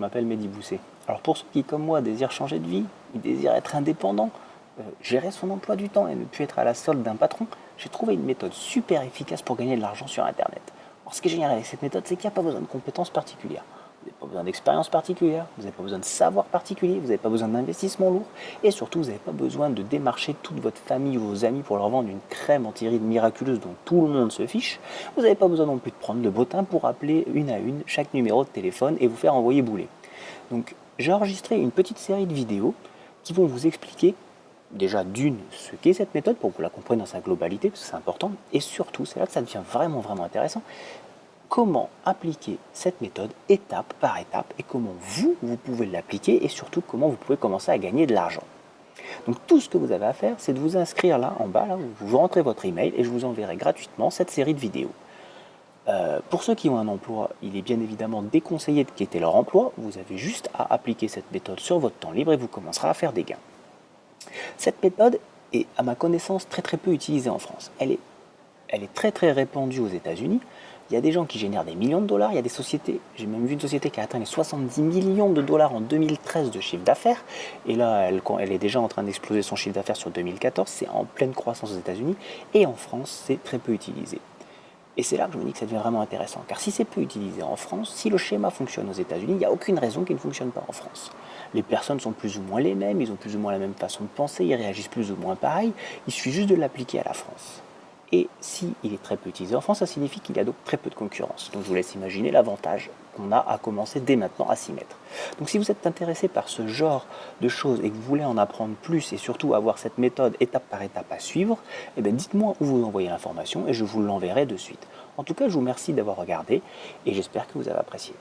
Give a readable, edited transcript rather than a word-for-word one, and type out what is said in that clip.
m'appelle Mehdi Boussé. Alors pour ceux qui, comme moi, désirent changer de vie, ils désirent être indépendants, gérer son emploi du temps et ne plus être à la solde d'un patron, j'ai trouvé une méthode super efficace pour gagner de l'argent sur Internet. Alors ce qui est génial avec cette méthode, c'est qu'il n'y a pas besoin de compétences particulières. Vous n'avez pas besoin d'expérience particulière, vous n'avez pas besoin de savoir particulier, vous n'avez pas besoin d'investissement lourd, et surtout vous n'avez pas besoin de démarcher toute votre famille ou vos amis pour leur vendre une crème anti-rides miraculeuse dont tout le monde se fiche. Vous n'avez pas besoin non plus de prendre le bottin pour appeler une à une chaque numéro de téléphone et vous faire envoyer bouler. Donc j'ai enregistré une petite série de vidéos qui vont vous expliquer déjà d'une ce qu'est cette méthode pour que vous la compreniez dans sa globalité, parce que c'est important, et surtout, c'est là que ça devient vraiment intéressant, comment appliquer cette méthode étape par étape et comment vous pouvez l'appliquer et surtout comment vous pouvez commencer à gagner de l'argent. Donc tout ce que vous avez à faire, c'est de vous inscrire là en bas, là où vous rentrez votre email et je vous enverrai gratuitement cette série de vidéos. Pour ceux qui ont un emploi, il est bien évidemment déconseillé de quitter leur emploi. Vous avez juste à appliquer cette méthode sur votre temps libre et vous commencerez à faire des gains. Cette méthode est, à ma connaissance, très peu utilisée en France. Elle est très répandue aux États-Unis. Il y a des gens qui génèrent des millions de dollars. Il y a des sociétés, j'ai même vu une société qui a atteint les 70 millions de dollars en 2013 de chiffre d'affaires. Et là, elle est déjà en train d'exploser son chiffre d'affaires sur 2014. C'est en pleine croissance aux États-Unis. Et en France, c'est très peu utilisé. Et c'est là que je me dis que ça devient vraiment intéressant. Car si c'est peu utilisé en France, si le schéma fonctionne aux États-Unis, il n'y a aucune raison qu'il ne fonctionne pas en France. Les personnes sont plus ou moins les mêmes, ils ont plus ou moins la même façon de penser, ils réagissent plus ou moins pareil. Il suffit juste de l'appliquer à la France. Et si il est très peu utilisé en France, ça signifie qu'il y a donc très peu de concurrence. Donc je vous laisse imaginer l'avantage qu'on a à commencer dès maintenant à s'y mettre. Donc si vous êtes intéressé par ce genre de choses et que vous voulez en apprendre plus et surtout avoir cette méthode étape par étape à suivre, eh bien dites-moi où vous envoyez l'information et je vous l'enverrai de suite. En tout cas, je vous remercie d'avoir regardé et j'espère que vous avez apprécié.